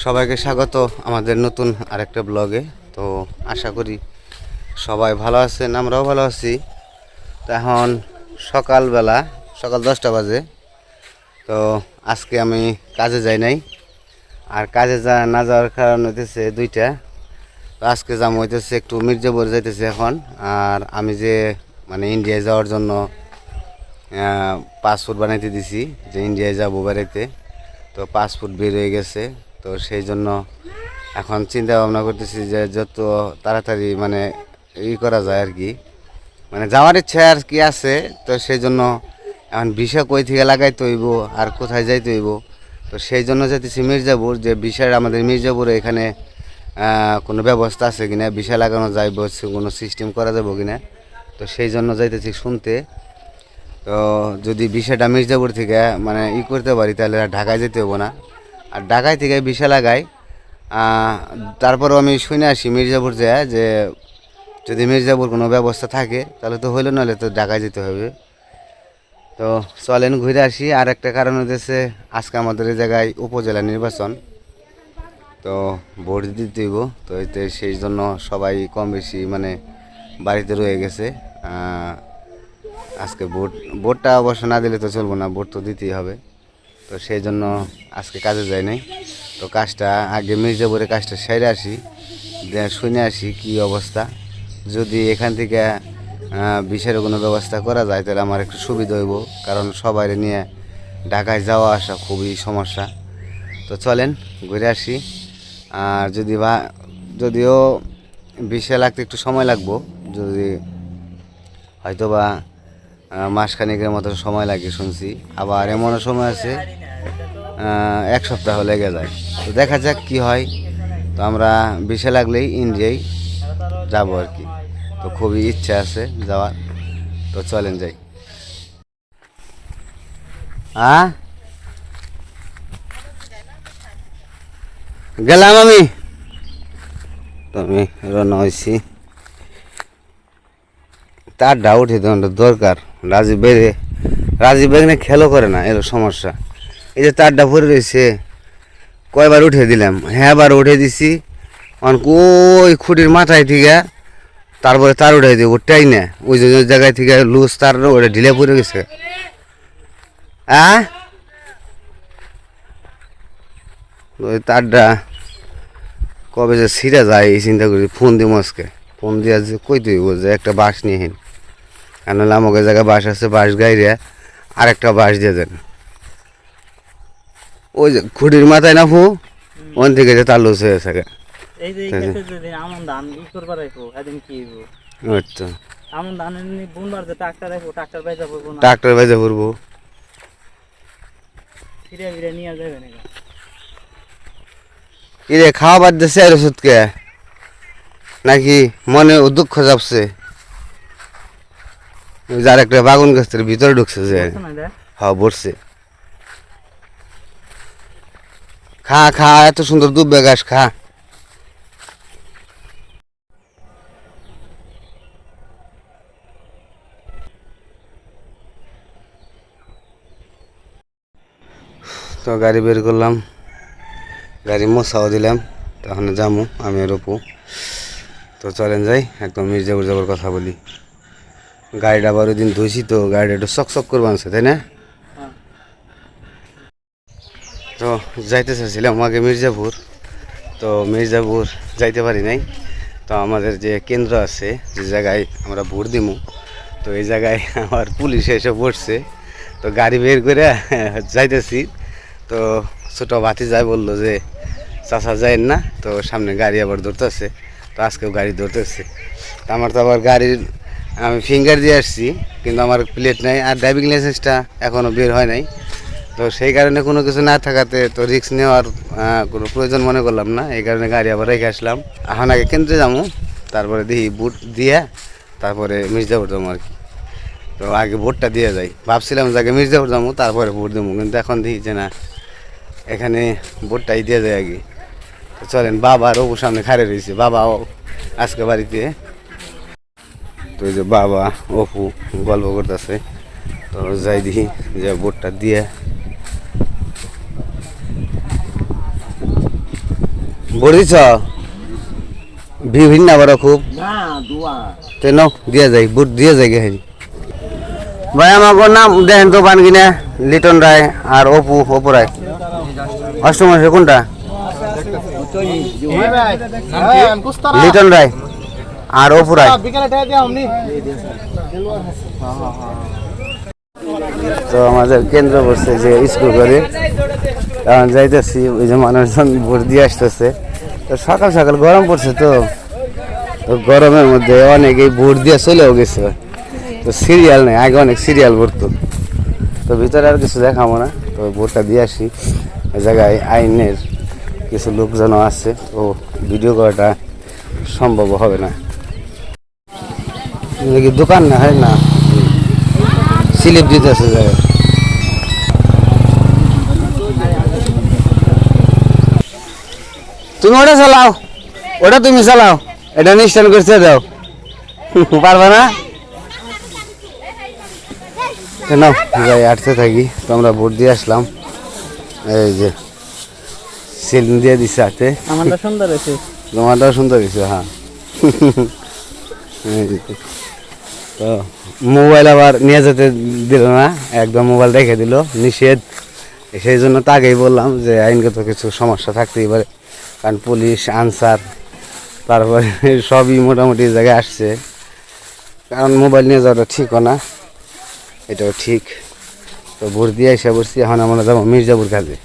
সবাইকে স্বাগত আমাদের নতুন আরেকটা ব্লগে। তো আশা করি সবাই ভালো আছেন, আমরাও ভালো আছি। তো এখন সকালবেলা, সকাল 10টা বাজে। তো আজকে আমি কাজে যাই নাই, আর কাজে না যাওয়ার কারণ হইতেছে দুইটা। তো আজকে যাম হইতেছে একটু মির্জাপুর যাইতেছে এখন। আর আমি যে ইন্ডিয়ায় যাওয়ার জন্য পাসপোর্ট বানাইতে দিছি, যে ইন্ডিয়ায় যাবো বেড়াইতে। তো পাসপোর্ট বের হয়ে গেছে। তো সেই জন্য এখন চিন্তা ভাবনা করতেছি যে যত তাড়াতাড়ি করা যায় আর কি, যাওয়ার ইচ্ছা আর কি আছে। তো সেই জন্য এখন ভিসা কই থেকে লাগাইতে হইব আর কোথায় যাইতে হইব। তো সেই জন্য যাইতেছি মির্জাপুর, যে ভিসার আমাদের মির্জাপুরে এখানে কোনো ব্যবস্থা আছে কিনা, ভিসা লাগানো যাইব, কোনো সিস্টেম করা যাবো কিনা। তো সেই জন্য যাইতেছি শুনতে। তো যদি ভিসাটা মির্জাপুর থেকে করতে পারি, তাহলে আর ঢাকায় যেতে হবো না। আর ঢাকায় থেকে ভিসা লাগাই, তারপরও আমি শুনে আসি মির্জাপুর যায় যে যদি মির্জাপুর কোনো ব্যবস্থা থাকে তাহলে তো হইলো, নাহলে তো ঢাকায় যেতে হবে। তো চলেন ঘুরে আসি। আর একটা কারণ হচ্ছে আজকে আমাদের এই জায়গায় উপজেলা নির্বাচন, তো ভোট দিতে হইব। তো এতে সেই জন্য সবাই কম বেশি বাড়িতে রয়ে গেছে। আজকে ভোটটা অবশ্য না দিলে তো চলবো না, ভোট তো দিতেই হবে। তো সেই জন্য আজকে কাজে যাই নাই। তো কাজটা আগে মির্জাপুরে কাজটা সেরে আসি, শুনে আসি কি অবস্থা। যদি এখান থেকে ভিসার কোনো ব্যবস্থা করা যায় তাহলে আমার একটু সুবিধা হইব, কারণ সবাই নিয়ে ঢাকায় যাওয়া আসা খুবই সমস্যা। তো চলেন ঘুরে আসি। আর যদিও ভিসা লাগতে একটু সময় লাগবো, যদি হয়তো বা মাসখানেকের মতো সময় লাগে শুনছি। আবার এমনও সময় আছে 1 সপ্তাহ লেগে যায়। তো দেখা যাক কি হয়। তো আমরা ভিসা লাগলেই ইন্ডিয়ায় যাবো আর কি। তো খুবই ইচ্ছা আছে যাওয়ার। তো চলেন যাই। গেলাম আমি, তো আমি রওনা হয়েছি। তার ডাউট দরকার। রাজীব বেগনে খেলো করে না, এর সমস্যা। এই যে তারটা ভরে রয়েছে, কয়বার উঠে দিলাম, হ্যাঁ বার উঠে দিছি। ওই খুঁটির মাথায় থেকে তারপরে তার উঠে দিই, ওটাই না ওই যে জায়গায় থেকে লুজ তার ওটা ঢিলে পড়ে গেছে। ওই তারটা কবে যে ছিঁড়ে যায় এই চিন্তা করি। ফোন দিই আজকে, ফোন দিয়ে যে কইতে হইব যে একটা বাঁশ নিয়ে হেন, কেন আমাকে জায়গায় বাঁশ আছে, বাঁশ গাইরে আর একটা বাঁশ দিয়ে দেন। ওই যে খুঁটির মাথায় না ফু, ওন থেকে যে তার লুজ হয়ে থাকে। ট্রাক্টর বাইজা পড়বো, কিরে খাওয়া বাদ দিচ্ছে আর ওষুধকে নাকি মনে দুঃখ যাচ্ছে? যার একটা বাগুন গাছের ভিতরে ঢুকছে যে, হ্যাঁ বসছে। খা খা, এত সুন্দর দুব্বে গাছ, খা। তো গাড়ি বের করলাম, গাড়ি মোছাও দিলাম। তখন যামু আমি আর অপু। তো চলেন যাই, একদম মির্জাপুর যাবার কথা বলি। গাড়িটা আবার ওই দিন ধুইছি, তো গাড়িটা একটু চকচক করবো আনছে, তাই না? তো যাইতে চাইছিলাম আগে মির্জাপুর, তো মির্জাপুর যাইতে পারি নাই। তো আমাদের যে কেন্দ্র আছে, যে জায়গায় আমরা ভোট দিমু, তো এই জায়গায় আমার পুলিশ এসে পড়ছে। তো গাড়ি বের করে যাইতেছি, তো ছোটো ভাতি যায় বললো যে চাচা যায়েন না, তো সামনে গাড়ি আবার ধরতেছে। তো আজকেও গাড়ি ধরতেছে। তো আমার তো আবার গাড়ির আমি ফিঙ্গার দিয়ে আসছি, কিন্তু আমার প্লেট নাই, আর ড্রাইভিং লাইসেন্সটা এখনও বের হয় নাই। তো সেই কারণে কোনো কিছু না থাকাতে তো রিস্ক নেওয়ার কোনো প্রয়োজন মনে করলাম না, এই কারণে গাড়ি আবার রেখে আসলাম। এখন আগে কেন্দ্রে যাবো, তারপরে দেখি বুট দিয়ে তারপরে মির্জাপুর যাবো আর কি। তো আগে ভোটটা দিয়ে যাই, ভাবছিলাম যে আগে মির্জাপুর যাবো তারপরে ভোট দেবো, কিন্তু এখন দেখি যে না, এখানে ভোটটাই দিয়ে যায় আগে। তো চলেন, বাবা আর অপুর সামনে খাড়ে রয়েছে, বাবাও আজকে বাড়িতে। তো এই যে বাবা অপু গল্প করতেছে, তো যাই দেখি যে ভোটটা দিয়ে ভোট দিছ বিভিন্ন বড় খুব তেন দিয়া যায় ভোট দিয়া যায় গে ভাই আমার নাম দেখেন তো পান কিনা লিটন রায় আর অপু রায় অষ্টম মাসে কোনটা লিটন রায় আর অপু রায় তো আমাদের কেন্দ্র বসছে যে স্কুল করে কারণ যাইতেছি ওই যে মানুষজন ভোট দিয়ে আসতেছে তো সকাল সকাল গরম পড়ছে তো গরমের মধ্যে অনেকেই ভোট দিয়ে চলেও গেছে তো সিরিয়াল নেই আগে অনেক সিরিয়াল পড়তো তো ভিতরে আর কিছু দেখাবো না তো ভোটটা দিয়ে আসি ওই জায়গায় আইনের কিছু লোকজনও আছে তো ভিডিও করাটা সম্ভব হবে না দোকান না হয় না স্লিপ দিতেছে জায়গায় তুমি ওটা চালাও ওটা তুমি চালাও এটা নিষ্ঠান করছে দাও পারবা না কেন যাই আটতে থাকি তো আমরা ভোট দিয়ে আসলাম এই যে সেলিং দিয়ে দিচ্ছে হাতে আমারটা সুন্দর হয়েছে তোমারটাও সুন্দর হয়েছে হ্যাঁ তো মোবাইল আবার নিয়ে যেতে দিল না একদম মোবাইল রেখে দিল নিষেধ সেই জন্য তো আগেই বললাম যে আইনগত কিছু সমস্যা থাকতেই পারে কারণ পুলিশ আনসার তারপরে সবই মোটামুটি জায়গায় আসছে কারণ মোবাইল নিয়ে যাওয়াটা ঠিকও না এটাও ঠিক তো ভোট দিয়ে এসে বসছি এখন আমরা যাবো মির্জাপুর কাজে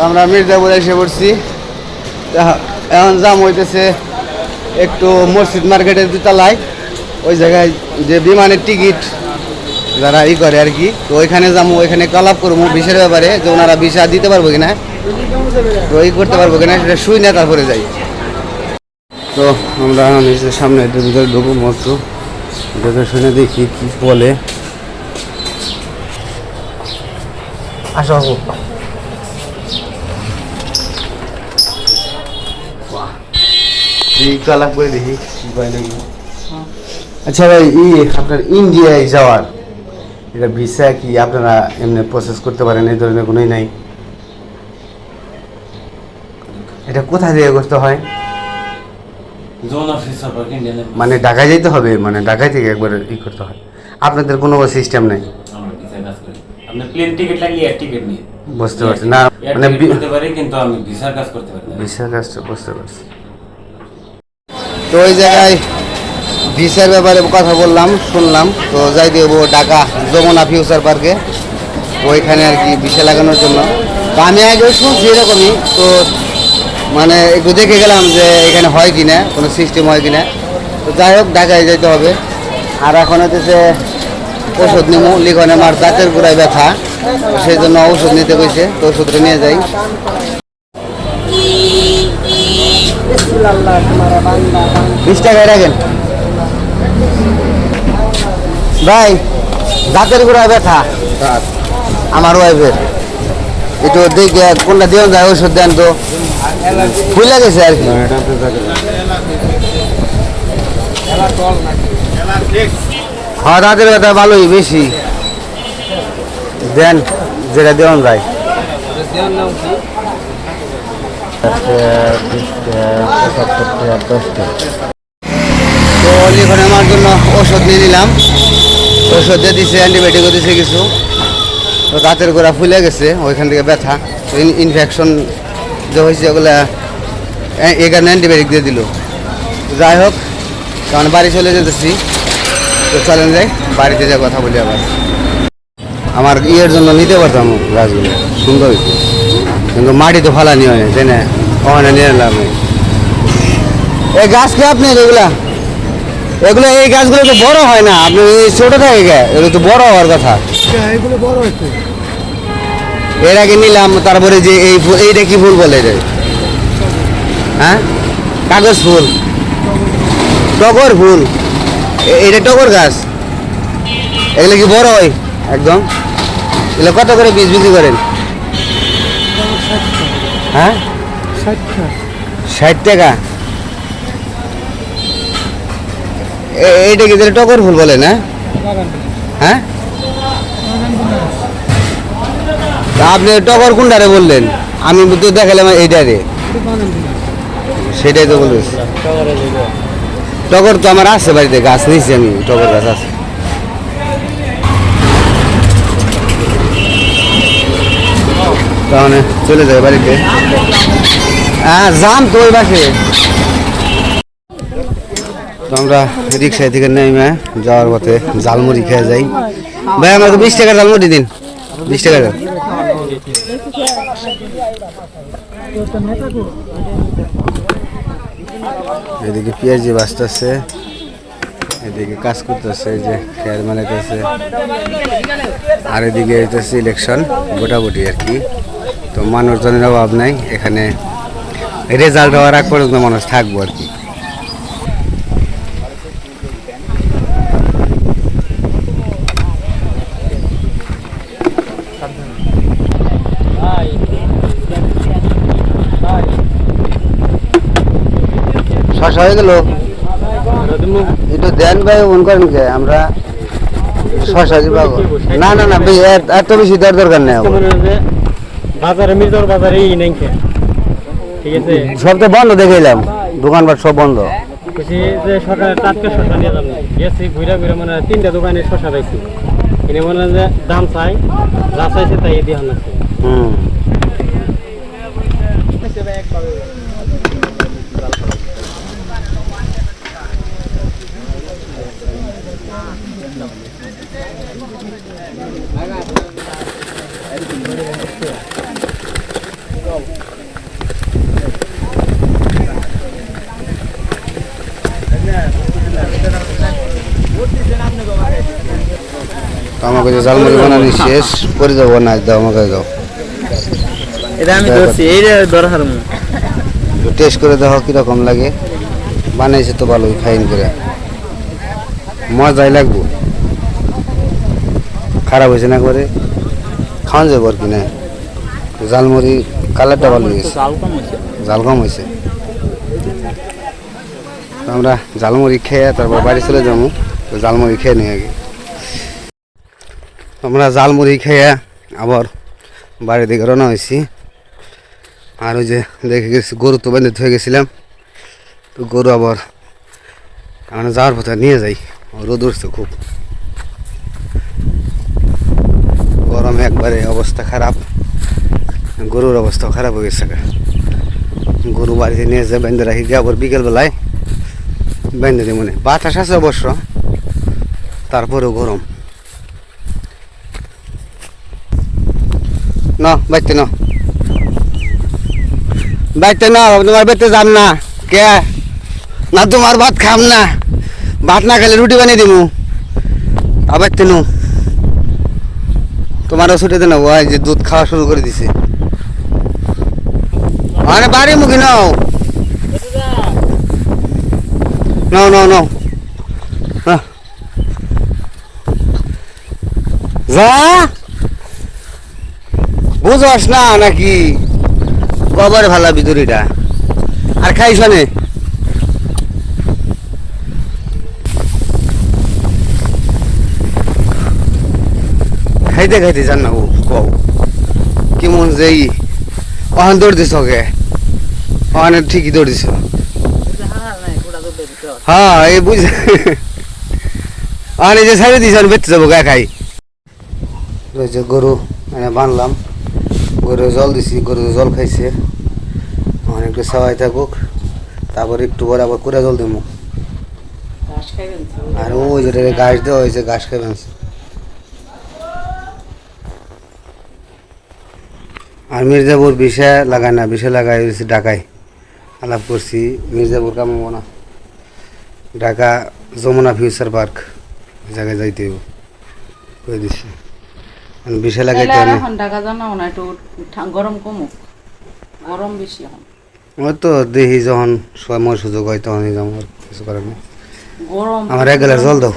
আমরা মির্জাপুর এসে পড়ছি এখন জাম হইতেছে একটু মসজিদ মার্কেটের দুতলায় ওই জায়গায় যে বিমানের টিকিট যারা করে আর কি তো ওইখানে যাবো ওইখানে কলাপ করবো ভিসার ব্যাপারে যে ওনারা ভিসা দিতে পারবো কিনা তো করতে পারবো কিনা সেটা শুই না তারপরে যাই তো আমরা নিজের সামনে ভিতরে ঢুকবো মতো দেখে শুনে দেখি কি বলে আসো কলাপ করে দেখি আচ্ছা ভাই আপনার ইন্ডিয়ায় যাওয়ার এটা ভিসা কি আপনারা এমনি প্রসেস করতে পারেন এই ধরনের কোনোই নাই এটা কোথায় দিয়ে করতে হয় মানে ঢাকায় যেতে হবে মানে ঢাকায় থেকে একবার করতে হয় আপনাদের কোনো সিস্টেম নেই বুঝতে পারছি না মানে ভিসার কাজটা বুঝতে পারছি তো ওই জায়গায় ভিসার ব্যাপারে কথা বললাম শুনলাম তো যাই দেবো ঢাকা যমুনা ফিউচার পার্কে ওইখানে আর কি ভিসা লাগানোর জন্য তো আমি আগেও শুনছি এরকমই তো মানে একটু দেখে গেলাম যে এখানে হয় কি না কোনো সিস্টেম হয় কি না তো যাই হোক ঢাকায় যেতে হবে আর এখন হচ্ছে ওষুধ নিবো লিখনে আমার দাঁতের গোড়ায় ব্যথা সেই জন্য ওষুধ নিতে কইছে তো ওষুধটা নিয়ে যাই 20 টাকায় রাখেন ভাই দাঁতের গোড়ায় ব্যথা আমার ওয়াইফের একটু দেখে কোনটা দেওয়া যায় ওষুধ দেন তো ফুলে গেছে আর কি হ্যাঁ দাঁতের ব্যথা ভালোই বেশি দেন যেটা দেওয়া যায় তো লিখনে আমার জন্য ওষুধ নিয়ে নিলাম ওষুধ দিয়ে দিছে অ্যান্টিবায়োটিকও দিছে কিছু তো দাঁতের গোড়া ফুলে গেছে ওইখান থেকে ব্যথা ইনফেকশন যে হয়েছে ওগুলো এই কারণে অ্যান্টিবায়োটিক দিয়ে দিল যাই হোক কারণ বাড়ি চলে যেতেছি তো চলেন যাই বাড়িতে যা কথা বলি আবার আমার ইয়ের জন্য নিতে পারতাম গাছগুলো সুন্দর হয়েছে কিন্তু মাটি তো ফালানি হয় না তাই না ওখানে নিয়ে লাভ নেই এই গাছ কে আপনি এগুলা এগুলো এই গাছগুলো তো বড় হয় না আপনি ছোট থাকে গে এগুলো তো বড় হওয়ার কথা এগুলো বড় হচ্ছে এর আগে নিলাম তারপরে যে এই ফুল এইটা কি ফুল বলে রে হ্যাঁ কাগজ ফুল টগর ফুল এটা টগর গাছ এগুলো কি বড় হয় একদম এগুলো কত করে বীজ বিক্রি করেন হ্যাঁ 60 60 টাকা। এইটা কি তাহলে টগর ফুল বলে না? হ্যাঁ, তা আপনি টগর কোনটারে বললেন? আমি তো দেখালাম এইটারে, সেটাই তো বলতেছি। টগর তো আমার আছে বাড়িতে, গাছ নিয়েছি আমি, টগর গাছ আছে। তাহলে চলে যাবে বাড়িতে। হ্যাঁ, জাম তো ওই পাশে। তো আমরা রিক্সায় থেকে নেমে যাওয়ার পথে ঝালমুড়ি খেয়ে যাই। ভাই আমাকে 20 টাকার ঝালমুড়ি দিন, 20 টাকা। এদিকে পেঁয়াজি বাঁচতেছে, এদিকে কাজ করতেছে, যে খেয়াল মানাইতেছে, আর এদিকে হইতেছে ইলেকশন গোটাগুটি আর কি। তো মানুষজনের অভাব নাই এখানে, রেজাল্ট হওয়ার আগ পর্যন্ত মানুষ থাকবো আর কি। শশা হয়ে গেল, একটু দেন ভাই, ফোন করেন কে? আমরা শশা দিব। না না না ভাই, এত বেশি দেওয়ার দরকার নেই। বাজারে মির্জার বাজারে নেই, ঠিক আছে, সব তো বন্ধ দেখলাম, দোকানপাট সব বন্ধ। বলছি যে সকালে টাটকা শসা নিয়ে যাবো, গেছি ঘুরে ঘুরে, মানে 3টা দোকানে শসা পাইছি, এনে মনে যে দাম চাই, যা চাইছে তাই দিয়ে আনাচ্ছে। আমাকে যে ঝালমুড়ি বানানি শেষ করে যাবো না, দাও আমাকে দাও, এটা আমি ধরছি, এই দরকার টেস্ট করে দেখো কিরকম লাগে। বানাইছে তো ভালোই, ফাইন করে, মজাই লাগবো। খারাপ হয়েছে না করে খাওয়ান যাবো আর কি। না, ঝালমুড়ি কালারটা ভালো হয়েছে, ঝাল কম হয়েছে। তো আমরা ঝালমুড়ি খেয়ে তারপর বাড়ি চলে যাবো। তো ঝালমুড়ি খেয়ে নিই আগে। আমরা ঝালমুড়ি খেয়ে আবার বাড়ির দিকে রওনা হয়েছি। আর ওই যে দেখে গেছি গরু তো বেঁধে হয়ে গেছিলাম, তো গরু আবার আমরা যাওয়ার পথে নিয়ে যাই। রোদ উঠছে খুব, গরমে একবারে অবস্থা খারাপ, গরুর অবস্থা খারাপ হয়ে গেছে। গরু বাড়িতে নিয়ে যায় বেঁধে রাখি গিয়ে আবার বিকেলবেলায় বেঁধে দিই। মনে বাতাস আছে অবশ্য, তারপরেও গরম। না বাইতে না, বাইতে না, তোমার বেতে যাম না কে না, তোমার ভাত খাম না, ভাত না খেলে রুটি বানিয়ে দিব। আবার তেনু তোমারও ছুটে দেন, ওই যে দুধ খাওয়া শুরু করে দিছে। আরে বাড়ি মুখী নাও, নাও নাও নাও, যা বুঝস না নাকি? কবার ভালা ভিতরিটা আর খাইছ নে? খাইতে খাইতে জান না ও কও কেমন যে অহান দৌড় দিছ কে? অহানে ঠিকই দৌড় দিছ। হ্যাঁ এই বুঝ অহানে যে ছাড়ে দিছ বেঁচে যাবো গা খাই। যে গরু বানলাম, গরু জল দিছি, গরু জল খাইছে, অনেকটা সবাই থাকুক, তারপর একটু পরে আবার করে জল দেবো। আর ওই যে ঘাস দেওয়া হয়েছে, ঘাস খাবেন। আর মির্জাপুর বিষে লাগায় না, বিষে লাগাই ঢাকায় আলাপ করছি। মির্জাপুর কামাবো না, ঢাকা যমুনা ফিউচার পার্ক জায়গায় যাইতে করে দিচ্ছি। বিষে লাগাইতে এখন ঢাকা জানাও না, একটু গরম কমুক, গরম বেশি এখন। ওই তো দেখি যখন সময় সুযোগ হয় তখনই যাবো, কিছু করার নেই। গরম আমার এক গ্লাস জল দাও,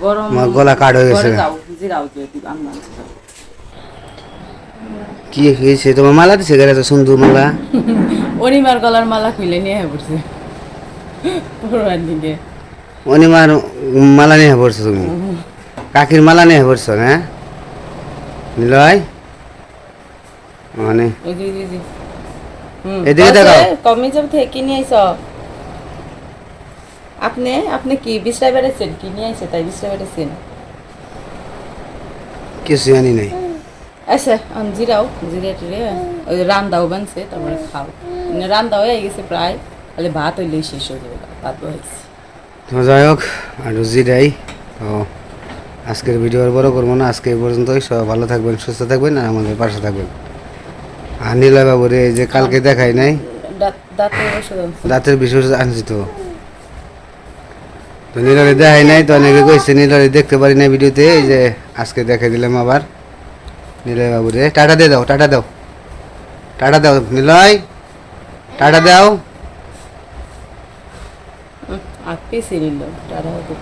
গরম, আমার গলা কাঠ হয়ে গেছে। কি হয়েছে তোমার? মালা দিছে গেলে তো সুন্দর মালা। অনিমার গলার মালা খুলে নিয়ে পড়ছে পড়বার দিকে অনিমার মালা নিয়ে পড়ছো তুমি কাকির মালা নিয়ে পড়ছো হ্যাঁ নিলয় মানে ওই জি জি জি এদিকে দেখাও। কমে যাব থেকে কি নিয়ে আইছ আপনি কি বিশ্রাই বেড়েছেন কি নিয়ে আইছে তাই বিশ্রাই বেড়েছেন কিছু জানি নাই আচ্ছা জিরাও জিরা টিরে ওই রান্দাও বানছে তারপরে খাও মানে রান্দা হয়ে গেছে প্রায় তাহলে ভাত হইলেই শেষ হয়ে যাবে ভাত হয়েছে তো যাই হোক আর জিরাই তো আজকের ভিডিও আর বড় করবো না আজকে এই পর্যন্তই সবাই ভালো থাকবেন সুস্থ থাকবেন আর আমাদের পাশে থাকবেন আর নীলয় বাবুরে এই যে কালকে দেখাই নাই দাঁতে ওষুধ আনছে। দাঁতের বিশেষ আনছি তো তো নীলরে দেখাই নাই তো অনেকে কইছে নীলরে দেখতে পারি না ভিডিওতে এই যে আজকে দেখাই দিলাম আবার নীলয় বাবুরে টাটা দিয়ে দাও টাটা দাও টাটা দাও নীলয় টাটা দাও আর পিছিয়ে নিল তারা হয়তো